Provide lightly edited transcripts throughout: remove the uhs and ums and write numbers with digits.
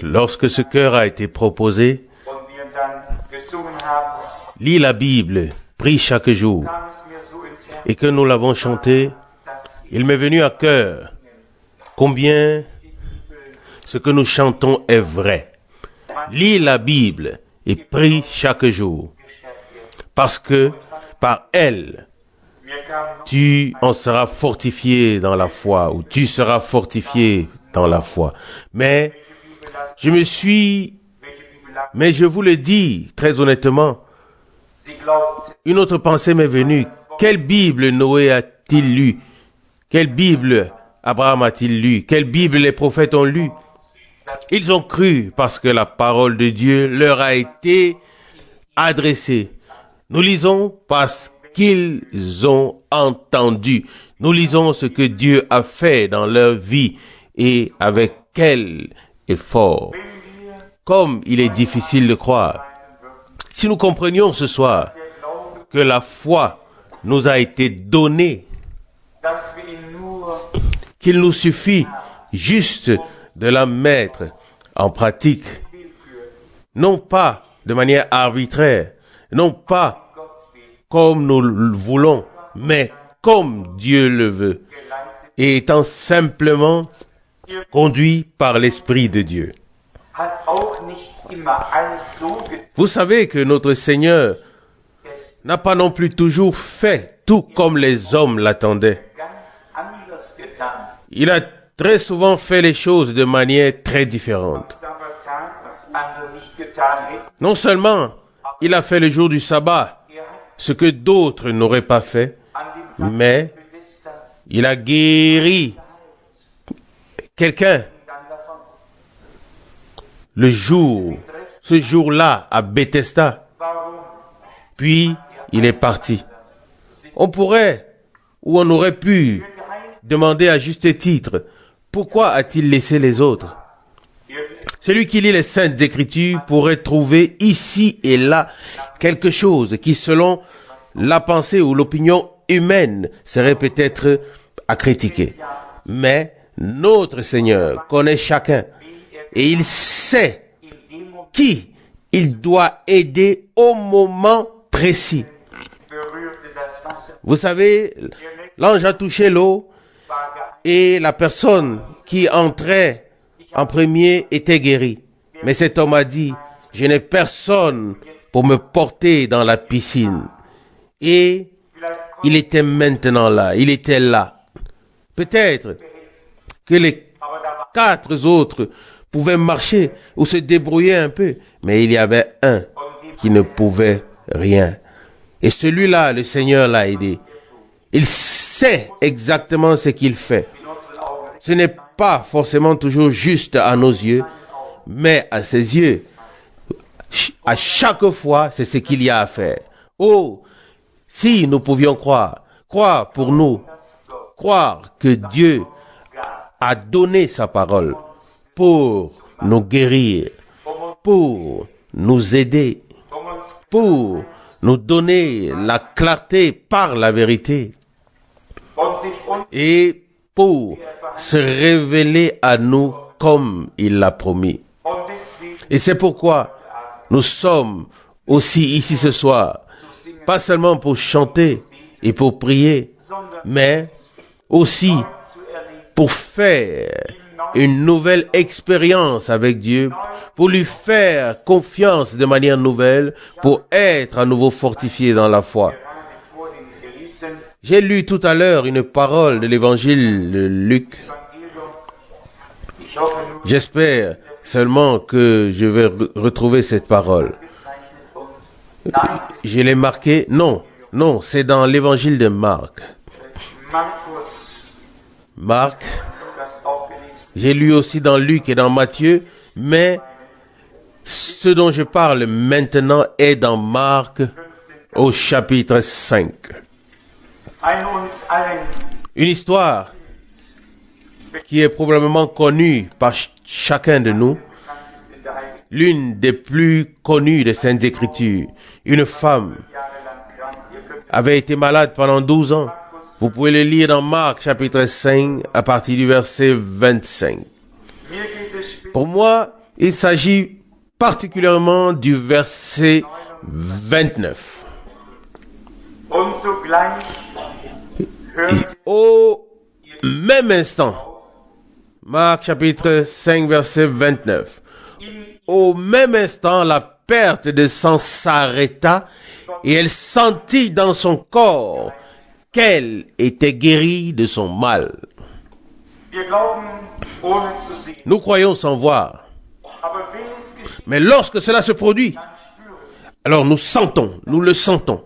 Lorsque ce chœur a été proposé, lis la Bible, prie chaque jour, et que nous l'avons chanté, il m'est venu à cœur combien ce que nous chantons est vrai. Lis la Bible et prie chaque jour, parce que par elle, tu en seras fortifié dans la foi, ou tu seras fortifié dans la foi. Mais je vous le dis très honnêtement, une autre pensée m'est venue. Quelle Bible Noé a-t-il lu? Quelle Bible Abraham a-t-il lu? Quelle Bible les prophètes ont lu? Ils ont cru parce que la parole de Dieu leur a été adressée. Nous lisons parce qu'ils ont entendu. Nous lisons ce que Dieu a fait dans leur vie et avec quel effort. Comme il est difficile de croire. Si nous comprenions ce soir que la foi nous a été donnée, qu'il nous suffit juste de la mettre en pratique, non pas de manière arbitraire, non pas comme nous le voulons, mais comme Dieu le veut, et étant simplement conduit par l'Esprit de Dieu. Vous savez que notre Seigneur n'a pas non plus toujours fait tout comme les hommes l'attendaient. Il a très souvent fait les choses de manière très différente. Non seulement il a fait le jour du sabbat ce que d'autres n'auraient pas fait, mais il a guéri quelqu'un ce jour-là à Bethesda. Puis il est parti. On pourrait ou on aurait pu demander à juste titre, pourquoi a-t-il laissé les autres? Celui qui lit les Saintes Écritures pourrait trouver ici et là quelque chose qui, selon la pensée ou l'opinion humaine, serait peut-être à critiquer. Mais notre Seigneur connaît chacun et il sait qui il doit aider au moment précis. Vous savez, l'ange a touché l'eau et la personne qui entrait en premier était guérie. Mais cet homme a dit, je n'ai personne pour me porter dans la piscine. Et il était maintenant là, il était là. Peut-être que les 4 autres pouvaient marcher ou se débrouiller un peu, mais il y avait un qui ne pouvait rien. Et celui-là, le Seigneur l'a aidé. Il sait exactement ce qu'il fait. Ce n'est pas forcément toujours juste à nos yeux, mais à ses yeux, à chaque fois, c'est ce qu'il y a à faire. Oh, si nous pouvions croire pour nous, croire que Dieu a donné sa parole pour nous guérir, pour nous aider, pour nous donner la clarté par la vérité et pour se révéler à nous comme il l'a promis. Et c'est pourquoi nous sommes aussi ici ce soir, pas seulement pour chanter et pour prier, mais aussi pour faire une nouvelle expérience avec Dieu, pour lui faire confiance de manière nouvelle, pour être à nouveau fortifié dans la foi. J'ai lu tout à l'heure une parole de l'évangile de Luc. J'espère seulement que je vais retrouver cette parole. Je l'ai marquée. Non, c'est dans l'évangile de Marc. Marc. J'ai lu aussi dans Luc et dans Matthieu, mais ce dont je parle maintenant est dans Marc au chapitre 5. Une histoire qui est probablement connue par chacun de nous, l'une des plus connues des Saintes Écritures. Une femme avait été malade pendant 12 ans Vous pouvez le lire dans Marc chapitre 5 à partir du verset 25. Pour moi, il s'agit particulièrement du verset 29. Et au même instant, Marc chapitre 5 verset 29, au même instant, la perte de sang s'arrêta et elle sentit dans son corps qu'elle était guérie de son mal. Nous croyons sans voir. Mais lorsque cela se produit, alors nous sentons, nous le sentons,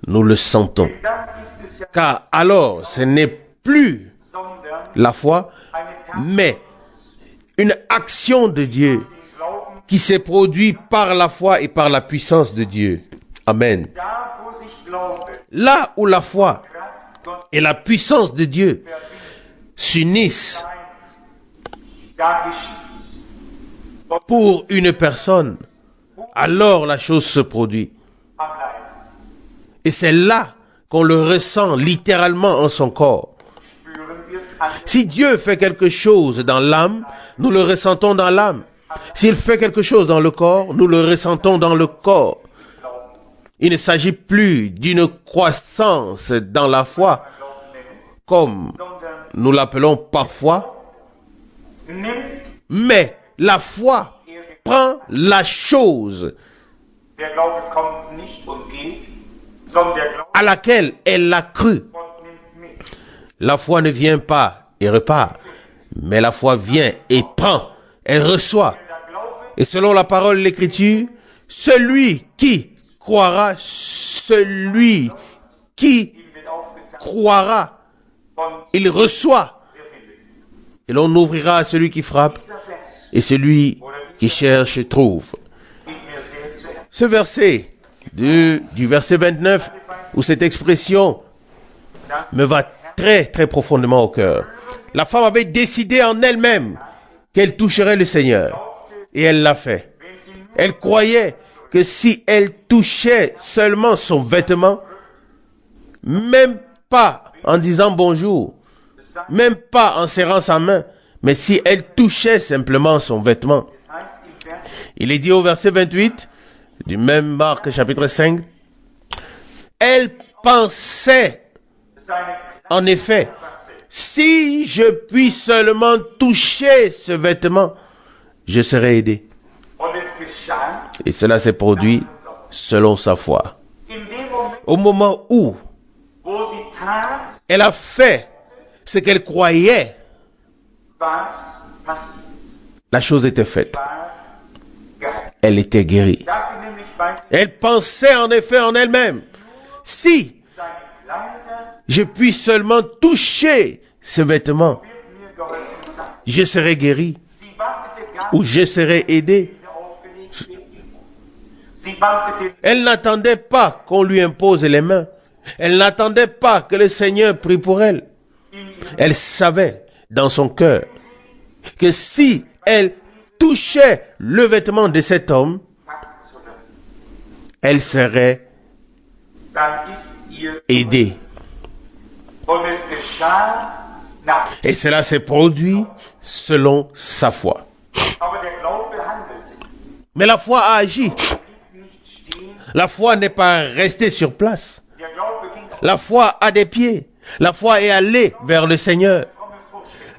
nous le sentons. Car alors, ce n'est plus la foi, mais une action de Dieu qui s'est produite par la foi et par la puissance de Dieu. Amen. Là où la foi et la puissance de Dieu s'unissent pour une personne, alors la chose se produit. Et c'est là qu'on le ressent littéralement en son corps. Si Dieu fait quelque chose dans l'âme, nous le ressentons dans l'âme. S'il fait quelque chose dans le corps, nous le ressentons dans le corps. Il ne s'agit plus d'une croissance dans la foi, comme nous l'appelons parfois, mais la foi prend la chose à laquelle elle a cru. La foi ne vient pas et repart, mais la foi vient et prend, elle reçoit. Et selon la parole de l'Écriture, celui qui croira, il reçoit. Et l'on ouvrira à celui qui frappe, et celui qui cherche trouve. Ce verset, du verset 29, où cette expression me va très très profondément au cœur. La femme avait décidé en elle-même qu'elle toucherait le Seigneur. Et elle l'a fait. Elle croyait que si elle touchait seulement son vêtement, même pas en disant bonjour, même pas en serrant sa main, mais si elle touchait simplement son vêtement. Il est dit au verset 28 du même Marc chapitre 5, elle pensait, en effet, si je puis seulement toucher ce vêtement, je serai aidé. Et cela s'est produit selon sa foi. Au moment où elle a fait ce qu'elle croyait, la chose était faite. Elle était guérie. Elle pensait en effet en elle-même, si je puis seulement toucher ce vêtement, je serai guéri ou je serai aidé. Elle n'attendait pas qu'on lui impose les mains. Elle n'attendait pas que le Seigneur prie pour elle. Elle savait dans son cœur que si elle touchait le vêtement de cet homme, elle serait aidée. Et cela s'est produit selon sa foi. Mais la foi a agi. La foi n'est pas restée sur place. La foi a des pieds. La foi est allée vers le Seigneur.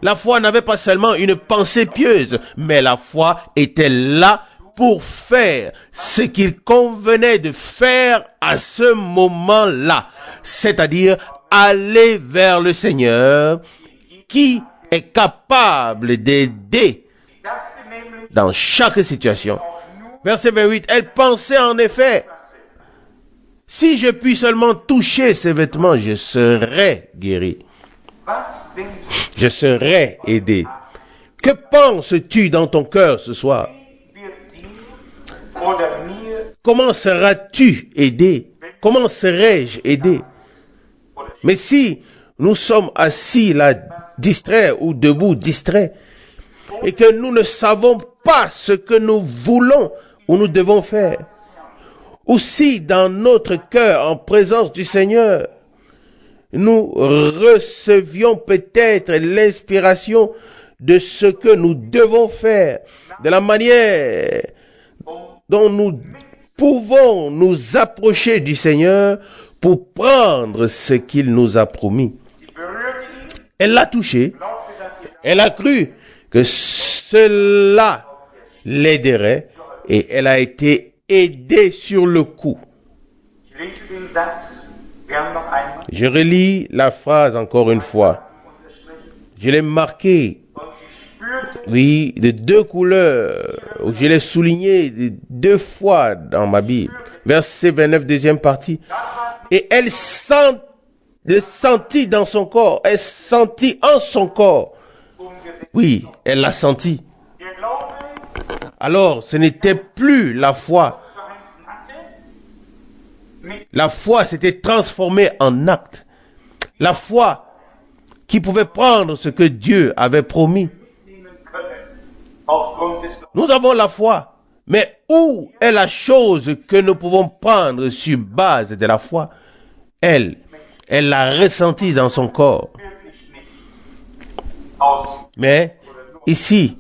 La foi n'avait pas seulement une pensée pieuse, mais la foi était là pour faire ce qu'il convenait de faire à ce moment-là. C'est-à-dire aller vers le Seigneur qui est capable d'aider dans chaque situation. Verset 28, elle pensait en effet, si je puis seulement toucher ses vêtements, je serai guéri. Je serai aidé. Que penses-tu dans ton cœur ce soir? Comment seras-tu aidé? Comment serai-je aidé? Mais si nous sommes assis là, distraits ou debout, distraits, et que nous ne savons pas ce que nous voulons ou nous devons faire, ou si dans notre cœur, en présence du Seigneur, nous recevions peut-être l'inspiration de ce que nous devons faire, de la manière dont nous pouvons nous approcher du Seigneur pour prendre ce qu'il nous a promis. Elle l'a touché. Elle a cru que cela l'aiderait et elle a été aidée sur le coup. Je relis la phrase encore une fois. Je l'ai marquée, oui, de deux couleurs. Je l'ai souligné deux fois dans ma Bible. Verset 29, deuxième partie. Et elle sentit dans son corps. Elle sentit en son corps. Oui, elle l'a senti. Alors, ce n'était plus la foi. La foi s'était transformée en acte. La foi qui pouvait prendre ce que Dieu avait promis. Nous avons la foi, mais où est la chose que nous pouvons prendre sur base de la foi? Elle l'a ressenti dans son corps. Mais ici,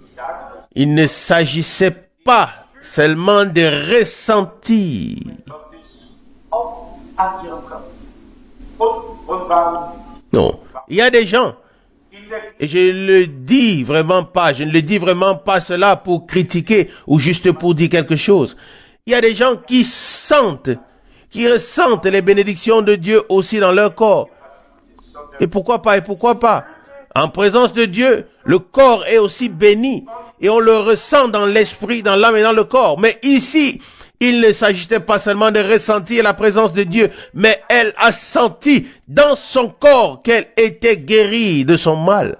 il ne s'agissait pas seulement de ressentir. Non, il y a des gens, et je ne le dis vraiment pas cela pour critiquer ou juste pour dire quelque chose. Il y a des gens qui ressentent les bénédictions de Dieu aussi dans leur corps. Et pourquoi pas? En présence de Dieu, le corps est aussi béni et on le ressent dans l'esprit, dans l'âme et dans le corps. Mais ici, il ne s'agissait pas seulement de ressentir la présence de Dieu, mais elle a senti dans son corps qu'elle était guérie de son mal.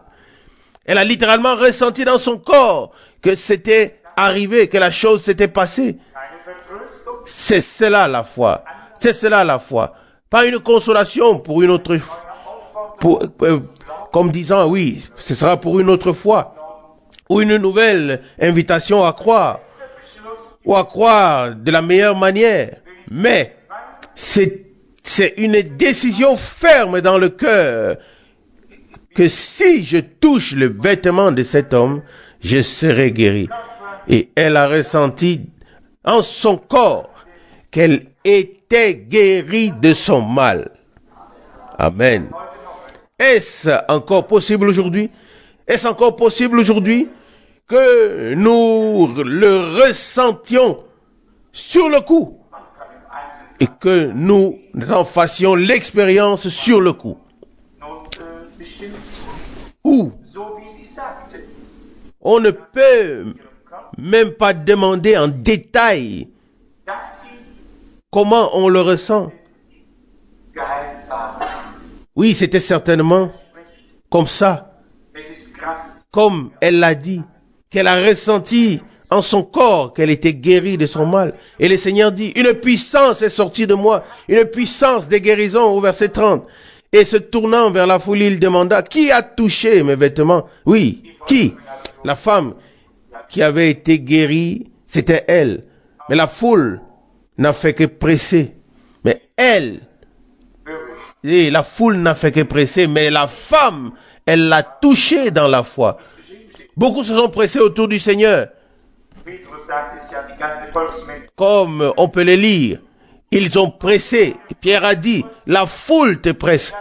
Elle a littéralement ressenti dans son corps que c'était arrivé, que la chose s'était passée. C'est cela la foi. C'est cela la foi. Pas une consolation pour une autre comme disant oui, ce sera pour une autre fois. Ou une nouvelle invitation à croire. Ou à croire de la meilleure manière. Mais c'est une décision ferme dans le cœur que si je touche le vêtement de cet homme, je serai guéri. Et elle a ressenti en son corps qu'elle était guérie de son mal. Amen. Est-ce encore possible aujourd'hui? Est-ce encore possible aujourd'hui que nous le ressentions sur le coup et que nous en fassions l'expérience sur le coup? Ou on ne peut même pas demander en détail comment on le ressent. Oui, c'était certainement comme ça, comme elle l'a dit, qu'elle a ressenti en son corps qu'elle était guérie de son mal. Et le Seigneur dit, une puissance est sortie de moi, une puissance de guérison au verset 30. Et se tournant vers la foule, il demanda, qui a touché mes vêtements? Oui, qui? La femme qui avait été guérie, c'était elle. Mais la foule n'a fait que presser. Mais elle, et la foule n'a fait que presser, mais la femme, elle l'a touché dans la foi. Beaucoup se sont pressés autour du Seigneur. Comme on peut le lire, ils ont pressé. Pierre a dit, la foule te presse.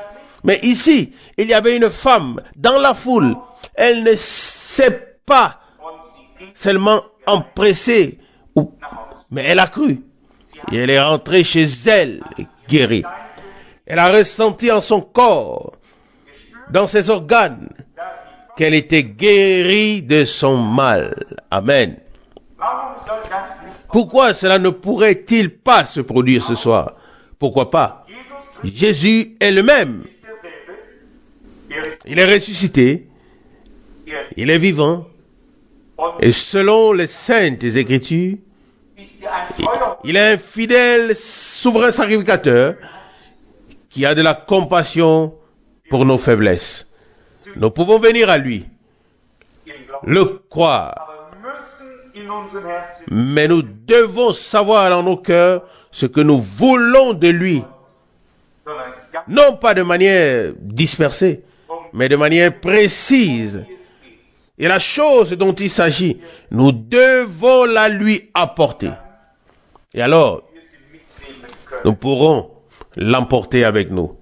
Mais ici, il y avait une femme dans la foule. Elle ne s'est pas seulement empressée, mais elle a cru. Et elle est rentrée chez elle, guérie. Elle a ressenti en son corps, dans ses organes, qu'elle était guérie de son mal. Amen. Pourquoi cela ne pourrait-il pas se produire ce soir? Pourquoi pas? Jésus est le même. Il est ressuscité. Il est vivant. Et selon les saintes écritures, il est un fidèle souverain sacrificateur qui a de la compassion pour nos faiblesses. Nous pouvons venir à lui, le croire. Mais nous devons savoir dans nos cœurs ce que nous voulons de lui. non pas de manière dispersée, mais de manière précise. Et la chose dont il s'agit, nous devons la lui apporter. Et alors, nous pourrons l'emporter avec nous,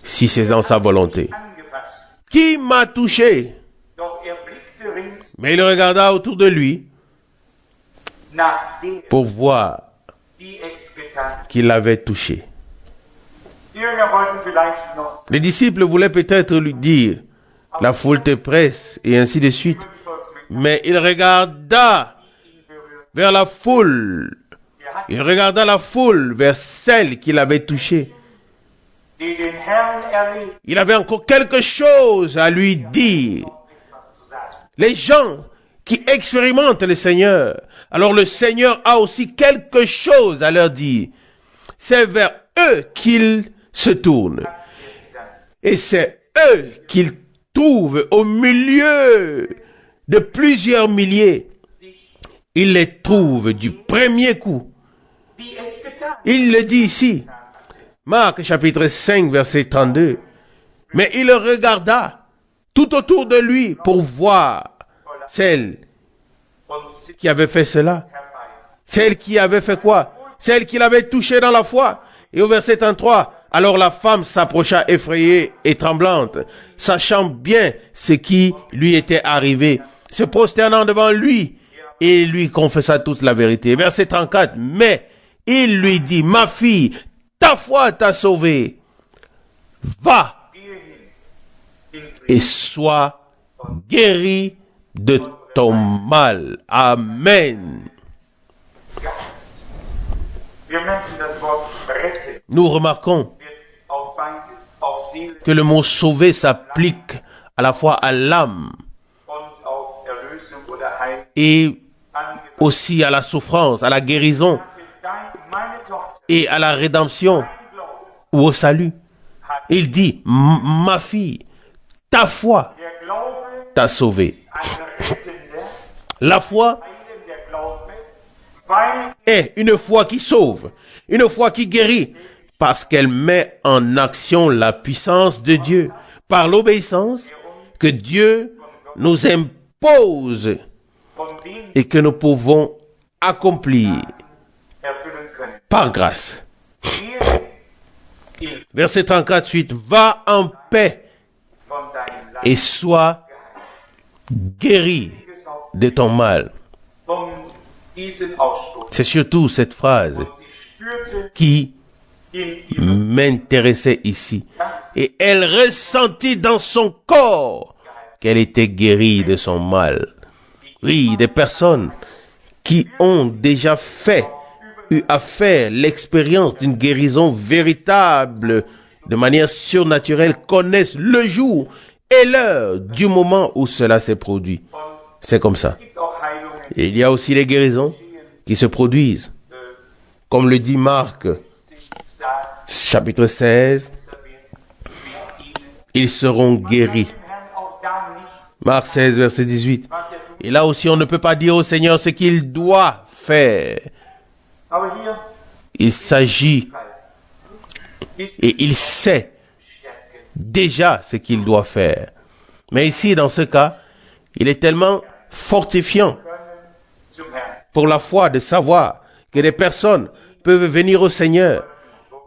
si c'est dans sa volonté. Qui m'a touché? Mais il regarda autour de lui pour voir qui l'avait touché. Les disciples voulaient peut-être lui dire, la foule te presse, et ainsi de suite. Mais il regarda vers la foule. Il regarda la foule vers celle qui l'avait touché. Il avait encore quelque chose à lui dire. Les gens qui expérimentent le Seigneur, alors le Seigneur a aussi quelque chose à leur dire. C'est vers eux qu'il se tourne. Et c'est eux qu'il trouve au milieu de plusieurs milliers. Il les trouve du premier coup. Il le dit ici. Marc chapitre 5 verset 32. Mais il regarda tout autour de lui pour voir celle qui avait fait cela. Celle qui avait fait quoi? Celle qui l'avait touché dans la foi. Et au verset 33, alors la femme s'approcha effrayée et tremblante, sachant bien ce qui lui était arrivé, se prosternant devant lui et lui confessa toute la vérité. Verset 34, mais il lui dit, ma fille, ta foi t'a sauvée. Va et sois guérie de ton mal. Amen. Nous remarquons que le mot sauver s'applique à la fois à l'âme et aussi à la souffrance, à la guérison et à la rédemption ou au salut. Il dit, ma fille, ta foi t'a sauvée. La foi est une foi qui sauve, une foi qui guérit, parce qu'elle met en action la puissance de Dieu par l'obéissance que Dieu nous impose et que nous pouvons accomplir par grâce. Verset 34, suite, va en paix et sois guéri de ton mal. C'est surtout cette phrase qui m'intéressait ici. Et elle ressentit dans son corps qu'elle était guérie de son mal. Oui, des personnes qui ont déjà eu à faire l'expérience d'une guérison véritable, de manière surnaturelle, connaissent le jour et l'heure du moment où cela s'est produit. C'est comme ça. Et il y a aussi les guérisons qui se produisent. Comme le dit Marc, chapitre 16, ils seront guéris. Marc 16, verset 18. Et là aussi, on ne peut pas dire au Seigneur ce qu'il doit faire. Il s'agit et il sait déjà ce qu'il doit faire. Mais ici, dans ce cas, il est tellement fortifiant pour la foi de savoir que des personnes peuvent venir au Seigneur,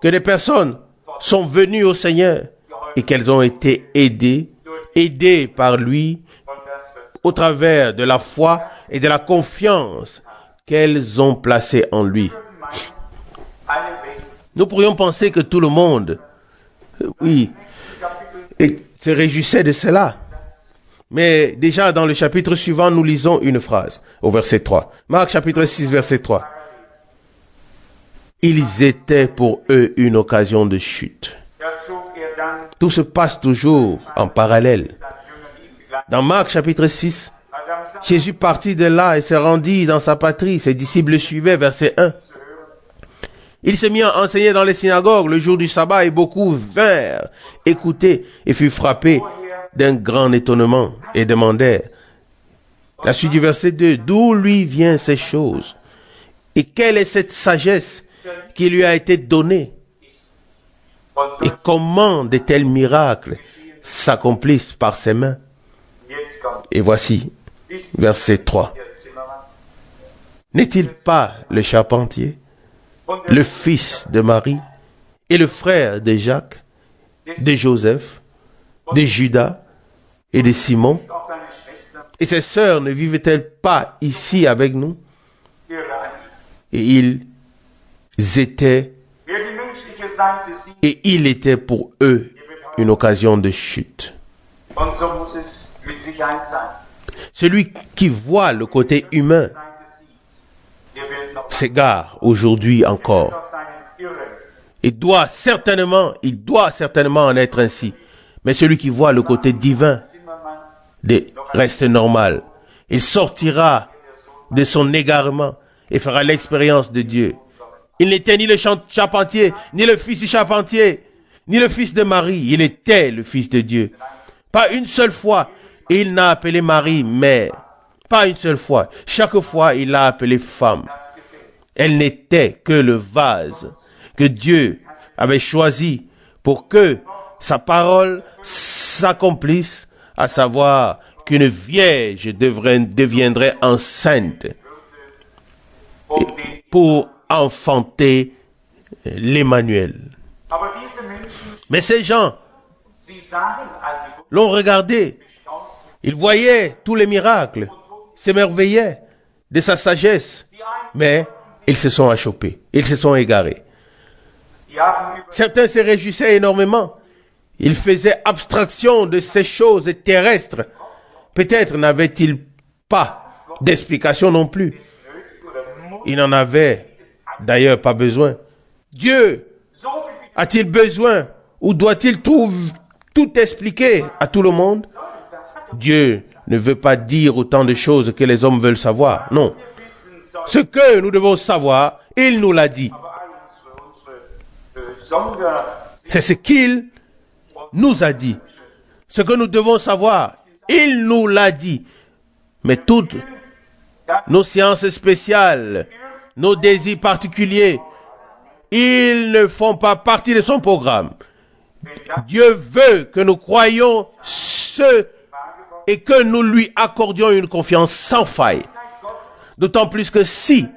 que des personnes sont venues au Seigneur et qu'elles ont été aidées par lui au travers de la foi et de la confiance qu'elles ont placée en lui. Nous pourrions penser que tout le monde, se réjouissait de cela. Mais déjà dans le chapitre suivant, nous lisons une phrase au verset 3. Marc chapitre 6, verset 3. Ils étaient pour eux une occasion de chute. Tout se passe toujours en parallèle. Dans Marc chapitre 6, Jésus partit de là et se rendit dans sa patrie. Ses disciples le suivaient, verset 1. Il se mit à enseigner dans les synagogues le jour du sabbat et beaucoup vinrent écouter et furent frappés d'un grand étonnement et demandèrent, la suite du verset 2, d'où lui viennent ces choses et quelle est cette sagesse qui lui a été donnée Et comment de tels miracles s'accomplissent par ses mains. Et voici, verset 3. N'est-il pas le charpentier, le fils de Marie et le frère de Jacques, de Joseph, de Judas et de Simon? Et ses sœurs ne vivaient-elles pas ici avec nous? Et il était pour eux une occasion de chute. Celui qui voit le côté humain s'égare aujourd'hui encore. Il doit certainement en être ainsi. Mais celui qui voit le côté divin reste normal. Il sortira de son égarement et fera l'expérience de Dieu. Il n'était ni le charpentier, ni le fils du charpentier, ni le fils de Marie. Il était le fils de Dieu. Pas une seule fois, il n'a appelé Marie mère. Pas une seule fois. Chaque fois, il l'a appelée femme. Elle n'était que le vase que Dieu avait choisi pour que sa parole s'accomplisse, à savoir qu'une vierge deviendrait enceinte pour enfanter l'Emmanuel. Mais ces gens l'ont regardé. Ils voyaient tous les miracles, s'émerveillaient de sa sagesse, mais ils se sont achoppés, ils se sont égarés. Certains se réjouissaient énormément. Ils faisaient abstraction de ces choses terrestres. Peut-être n'avaient-ils pas d'explication non plus. Ils n'en avaient d'ailleurs pas besoin. Dieu a-t-il besoin ou doit-il tout expliquer à tout le monde? Dieu ne veut pas dire autant de choses que les hommes veulent savoir. Non. Ce que nous devons savoir, il nous l'a dit. C'est ce qu'il nous a dit. Ce que nous devons savoir, il nous l'a dit. Mais toutes nos séances spéciales, nos désirs particuliers, ils ne font pas partie de son programme. Dieu veut que nous croyions ce et que nous lui accordions une confiance sans faille. D'autant plus que si,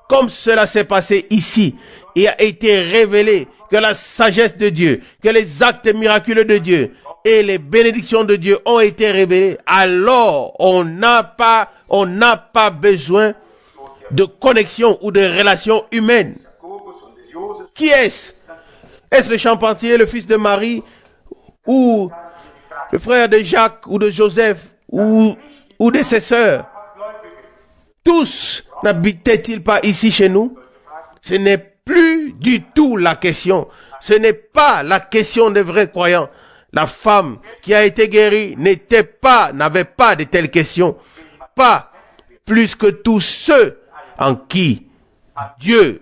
comme cela s'est passé ici, il a été révélé que la sagesse de Dieu, que les actes miraculeux de Dieu et les bénédictions de Dieu ont été révélées, alors on n'a pas besoin de connexion ou de relation humaine. Qui est-ce? Est-ce le charpentier, le fils de Marie, ou le frère de Jacques, ou de Joseph, ou de ses sœurs? Tous n'habitaient-ils pas ici chez nous? Ce n'est plus du tout la question. Ce n'est pas la question des vrais croyants. La femme qui a été guérie n'avait pas de telles questions. Pas plus que tous ceux en qui Dieu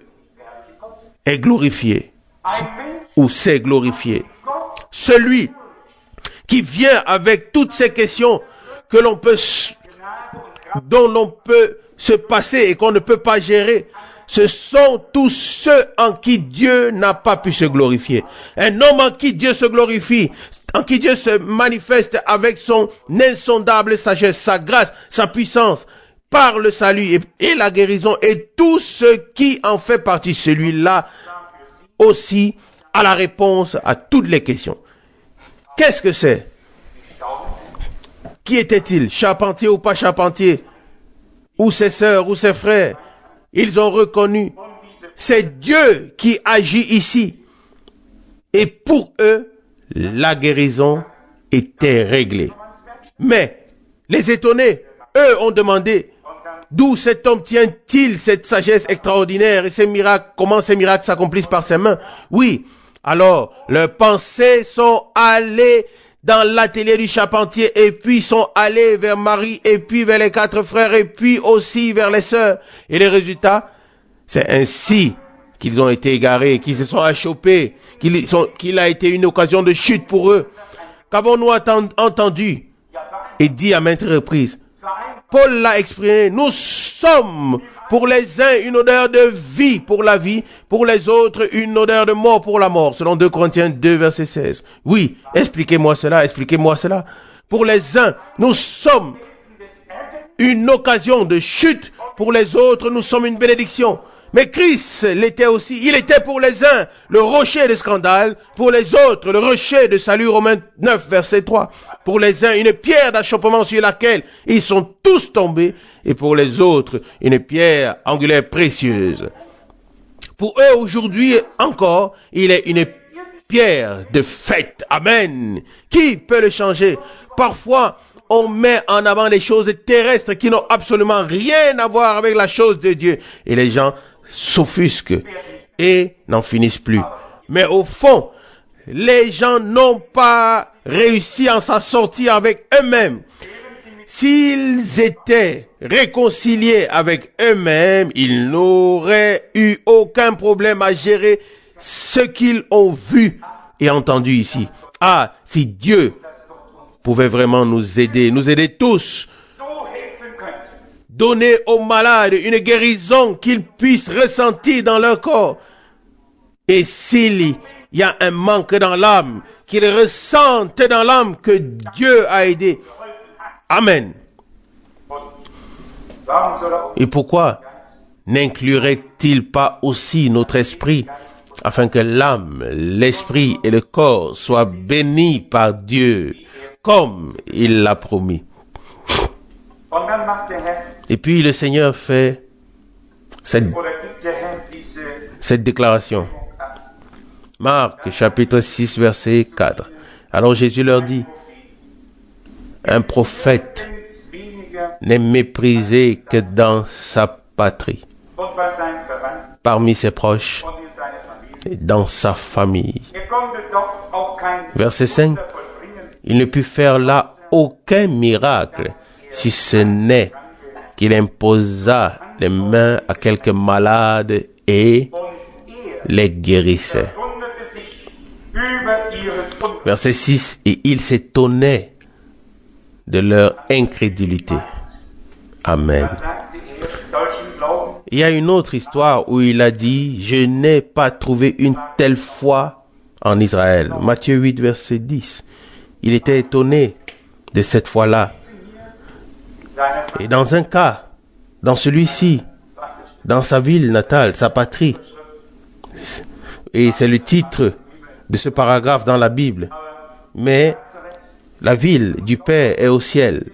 est glorifié ou s'est glorifié. Celui qui vient avec toutes ces questions dont l'on peut se passer et qu'on ne peut pas gérer, ce sont tous ceux en qui Dieu n'a pas pu se glorifier. Un homme en qui Dieu se glorifie, en qui Dieu se manifeste avec son insondable sagesse, sa grâce, sa puissance, par le salut et la guérison, et tout ce qui en fait partie, celui-là aussi a la réponse à toutes les questions. Qu'est-ce que c'est? Qui était-il? Charpentier ou pas charpentier? Ou ses sœurs, ou ses frères? Ils ont reconnu, c'est Dieu qui agit ici. Et pour eux, la guérison était réglée. Mais les étonnés, eux, ont demandé, d'où cet homme tient-il cette sagesse extraordinaire et ces miracles, comment ces miracles s'accomplissent par ses mains? Oui, alors leurs pensées sont allées dans l'atelier du charpentier, et puis sont allés vers Marie, et puis vers les 4 frères, et puis aussi vers les sœurs. Et les résultats, c'est ainsi qu'ils ont été égarés, qu'ils se sont achoppés, qu'il a été une occasion de chute pour eux. Qu'avons-nous entendu et dit à maintes reprises? Paul l'a exprimé, nous sommes Pour les uns, une odeur de vie pour la vie. Pour les autres, une odeur de mort pour la mort. Selon 2 Corinthiens 2, verset 16. Oui, expliquez-moi cela, expliquez-moi cela. Pour les uns, nous sommes une occasion de chute. Pour les autres, nous sommes une bénédiction. Mais Christ l'était aussi. Il était pour les uns le rocher de scandale, pour les autres le rocher de salut. Romains 9, verset 3. Pour les uns, une pierre d'achoppement sur laquelle ils sont tous tombés, et pour les autres, une pierre angulaire précieuse. Pour eux, aujourd'hui encore, il est une pierre de fête. Amen. Qui peut le changer? Parfois, on met en avant les choses terrestres qui n'ont absolument rien à voir avec la chose de Dieu. Et les gens s'offusquent et n'en finissent plus. Mais au fond, les gens n'ont pas réussi à s'en sortir avec eux-mêmes. S'ils étaient réconciliés avec eux-mêmes, ils n'auraient eu aucun problème à gérer ce qu'ils ont vu et entendu ici. Ah, si Dieu pouvait vraiment nous aider tous, donner aux malades une guérison qu'ils puissent ressentir dans leur corps. Et s'il y a un manque dans l'âme, qu'ils ressentent dans l'âme que Dieu a aidé. Amen. Et pourquoi n'inclurait-il pas aussi notre esprit, afin que l'âme, l'esprit et le corps soient bénis par Dieu, comme il l'a promis? Et puis le Seigneur fait cette déclaration. Marc, chapitre 6, verset 4. Alors Jésus leur dit, un prophète n'est méprisé que dans sa patrie, parmi ses proches et dans sa famille. Verset 5. Il ne put faire là aucun miracle, si ce n'est qu'il imposa les mains à quelques malades et les guérissait. Verset 6. Et il s'étonnait de leur incrédulité. Amen. Il y a une autre histoire où il a dit, je n'ai pas trouvé une telle foi en Israël. Matthieu 8, verset 10. Il était étonné de cette foi-là. Et dans un cas, dans celui-ci, dans sa ville natale, sa patrie, et c'est le titre de ce paragraphe dans la Bible, mais la ville du Père est au ciel,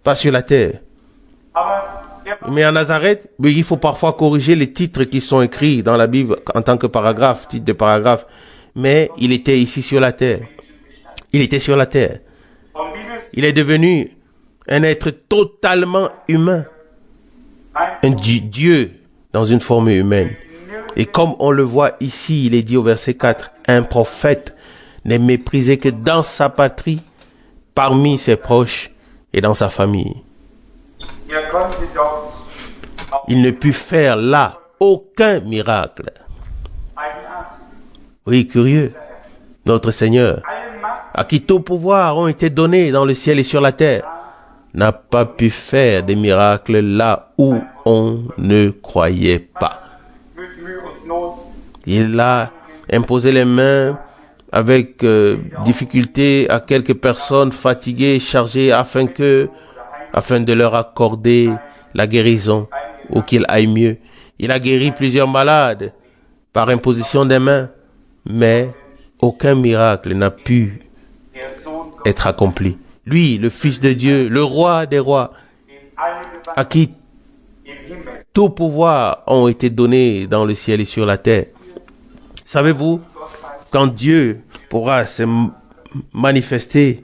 pas sur la terre. Mais à Nazareth, il faut parfois corriger les titres qui sont écrits dans la Bible en tant que paragraphe, titre de paragraphe, mais il était ici sur la terre. Il était sur la terre. Il est devenu un être totalement humain, un Dieu dans une forme humaine. Et comme on le voit ici, il est dit au verset 4, un prophète n'est méprisé que dans sa patrie, parmi ses proches et dans sa famille. Il ne put faire là aucun miracle. Oui, curieux. Notre Seigneur, à qui tout pouvoir ont été donnés dans le ciel et sur la terre, n'a pas pu faire des miracles là où on ne croyait pas. Il a imposé les mains avec difficulté à quelques personnes fatiguées, chargées, afin de leur accorder la guérison ou qu'il aille mieux. Il a guéri plusieurs malades par imposition des mains, mais aucun miracle n'a pu être accompli. Lui, le Fils de Dieu, le Roi des rois, à qui tout pouvoir ont été donnés dans le ciel et sur la terre. Savez-vous, quand Dieu pourra se manifester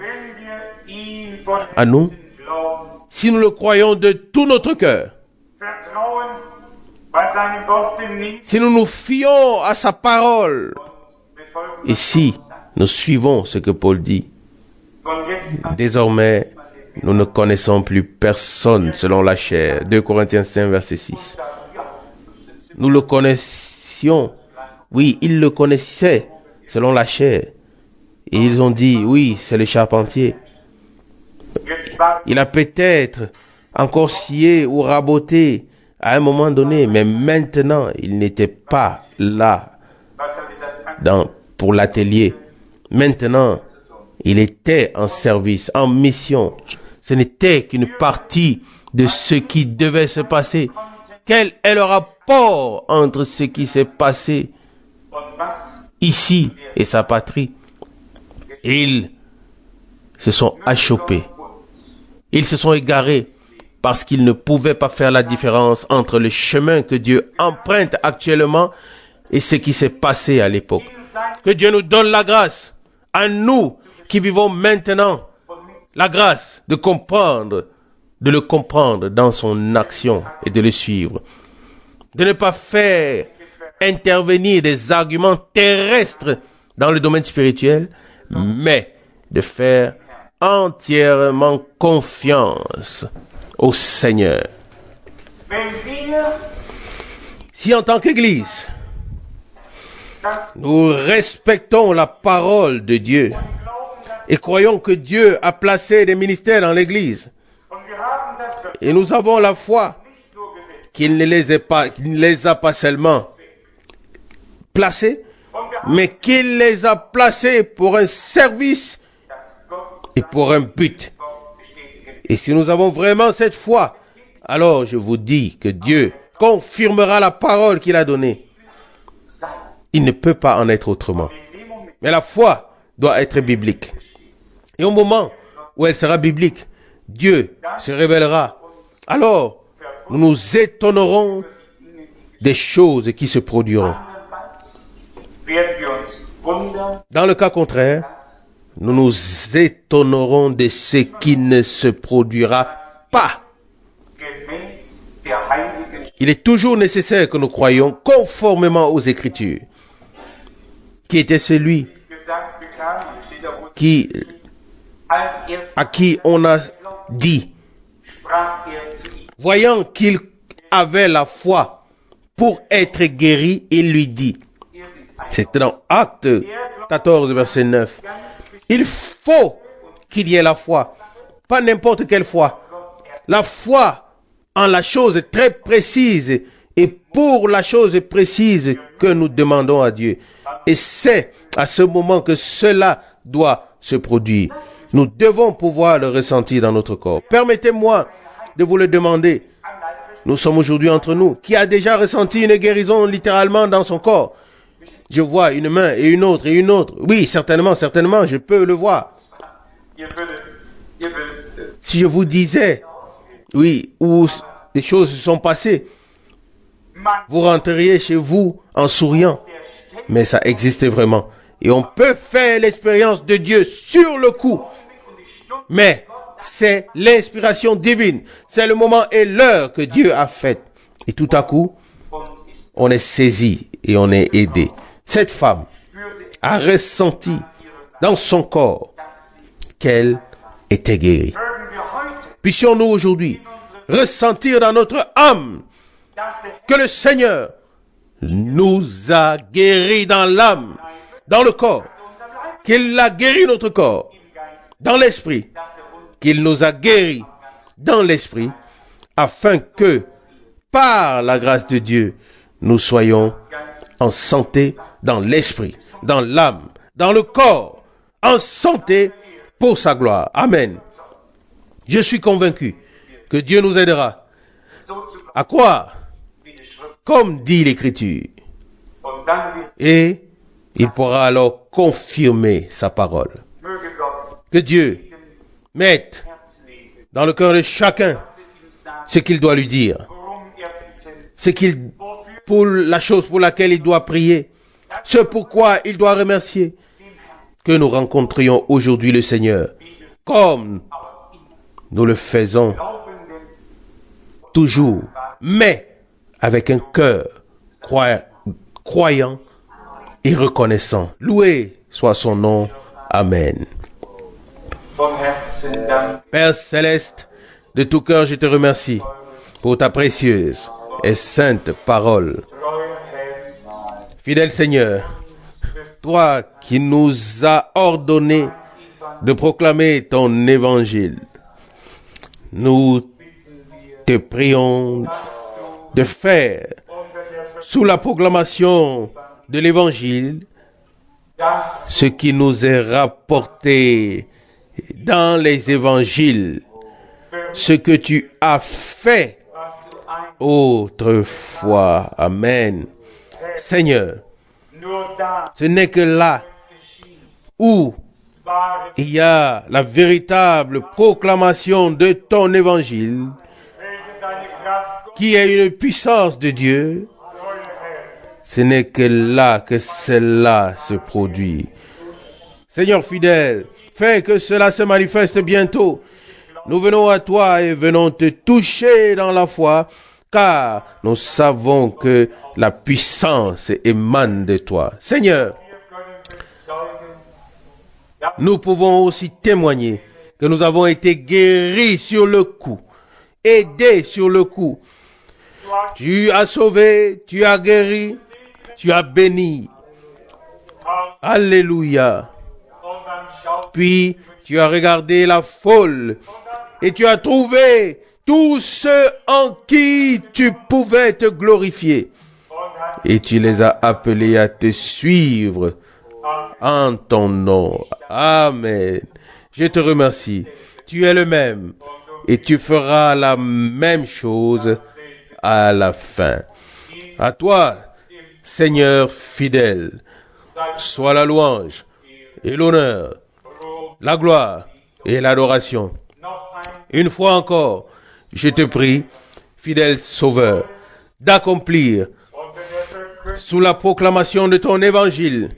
à nous, si nous le croyons de tout notre cœur, si nous nous fions à sa parole, et si nous suivons ce que Paul dit, désormais, nous ne connaissons plus personne selon la chair. 2 Corinthiens 5, verset 6. Nous le connaissions. Oui, ils le connaissaient selon la chair. Et ils ont dit, oui, c'est le charpentier. Il a peut-être encore scié ou raboté à un moment donné, mais maintenant, il n'était pas là pour l'atelier. Maintenant, il était en service, en mission. Ce n'était qu'une partie de ce qui devait se passer. Quel est le rapport entre ce qui s'est passé ici et sa patrie? Ils se sont achoppés. Ils se sont égarés parce qu'ils ne pouvaient pas faire la différence entre le chemin que Dieu emprunte actuellement et ce qui s'est passé à l'époque. Que Dieu nous donne la grâce, à nous qui vivons maintenant, la grâce de le comprendre dans son action et de le suivre. De ne pas faire intervenir des arguments terrestres dans le domaine spirituel, mais de faire entièrement confiance au Seigneur. Si en tant qu'Église, nous respectons la parole de Dieu et croyons que Dieu a placé des ministères dans l'Église, et nous avons la foi qu'il ne les a pas seulement placés, mais qu'il les a placés pour un service et pour un but. Et si nous avons vraiment cette foi, alors je vous dis que Dieu confirmera la parole qu'il a donnée. Il ne peut pas en être autrement. Mais la foi doit être biblique. Et au moment où elle sera biblique, Dieu se révélera. Alors, nous nous étonnerons des choses qui se produiront. Dans le cas contraire, nous nous étonnerons de ce qui ne se produira pas. Il est toujours nécessaire que nous croyions conformément aux Écritures. Qui était celui à qui on a dit, voyant qu'il avait la foi pour être guéri, il lui dit, c'est dans Actes 14, verset 9, il faut qu'il y ait la foi, pas n'importe quelle foi, la foi en la chose très précise et pour la chose précise que nous demandons à Dieu. Et c'est à ce moment que cela doit se produire. Nous devons pouvoir le ressentir dans notre corps. Permettez-moi de vous le demander. Nous sommes aujourd'hui entre nous. Qui a déjà ressenti une guérison littéralement dans son corps? Je vois une main et une autre et une autre. Oui, certainement, je peux le voir. Si je vous disais, oui, où des choses se sont passées, vous rentreriez chez vous en souriant. Mais ça existe vraiment. Et on peut faire l'expérience de Dieu sur le coup. Mais c'est l'inspiration divine. C'est le moment et l'heure que Dieu a fait. Et tout à coup, on est saisi et on est aidé. Cette femme a ressenti dans son corps qu'elle était guérie. Puissions-nous aujourd'hui ressentir dans notre âme que le Seigneur nous a guéris dans l'âme, dans le corps, qu'il a guéri notre corps, dans l'esprit, qu'il nous a guéris dans l'esprit, afin que, par la grâce de Dieu, nous soyons en santé dans l'esprit, dans l'âme, dans le corps, en santé pour sa gloire. Amen. Je suis convaincu que Dieu nous aidera à croire comme dit l'Écriture. Et il pourra alors confirmer sa parole. Que Dieu mette dans le cœur de chacun ce qu'il doit lui dire. Pour la chose pour laquelle il doit prier. Ce pourquoi il doit remercier. Que nous rencontrions aujourd'hui le Seigneur. Comme nous le faisons toujours. Mais avec un cœur croyant et reconnaissant. Loué soit son nom. Amen. Père céleste, de tout cœur je te remercie pour ta précieuse et sainte parole. Fidèle Seigneur, toi qui nous as ordonné de proclamer ton évangile, nous te prions de faire sous la proclamation de l'Évangile ce qui nous est rapporté dans les Évangiles, ce que tu as fait autrefois. Amen. Seigneur, ce n'est que là où il y a la véritable proclamation de ton Évangile, qui est une puissance de Dieu. Ce n'est que là que cela se produit. Seigneur fidèle, fais que cela se manifeste bientôt. Nous venons à toi et venons te toucher dans la foi, car nous savons que la puissance émane de toi. Seigneur, nous pouvons aussi témoigner que nous avons été guéris sur le coup, aidés sur le coup. Tu as sauvé, tu as guéri, tu as béni. Alléluia. Puis tu as regardé la foule et tu as trouvé tous ceux en qui tu pouvais te glorifier. Et tu les as appelés à te suivre en ton nom. Amen. Je te remercie. Tu es le même et tu feras la même chose à la fin. À toi, Seigneur fidèle, soit la louange et l'honneur, la gloire et l'adoration. Une fois encore, je te prie, fidèle Sauveur, d'accomplir sous la proclamation de ton évangile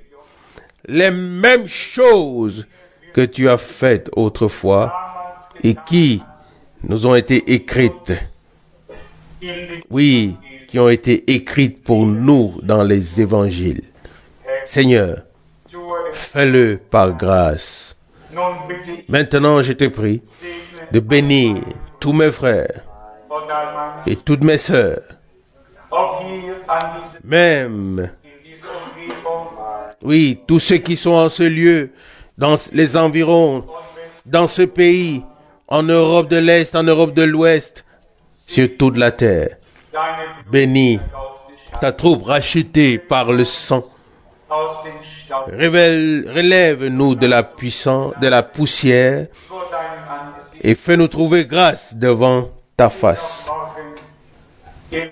les mêmes choses que tu as faites autrefois et qui nous ont été écrites. Oui, qui ont été écrites pour nous dans les évangiles. Seigneur, fais-le par grâce. Maintenant, je te prie de bénir tous mes frères et toutes mes sœurs, même, oui, tous ceux qui sont en ce lieu, dans les environs, dans ce pays, en Europe de l'Est, en Europe de l'Ouest, sur toute la terre. Bénis ta troupe rachetée par le sang. Relève-nous de la puissance, de la poussière et fais-nous trouver grâce devant ta face.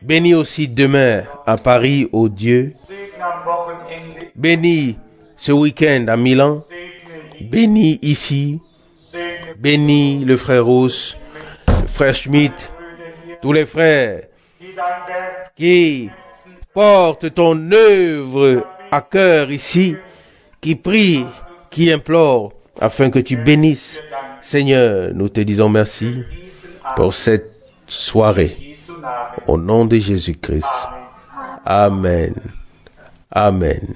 Bénis aussi demain à Paris, ô Dieu. Bénis ce week-end à Milan. Bénis ici. Bénis le frère Rousse, le frère Schmidt, tous les frères qui portent ton œuvre à cœur ici, qui prient, qui implorent, afin que tu bénisses. Seigneur, nous te disons merci pour cette soirée. Au nom de Jésus-Christ. Amen. Amen.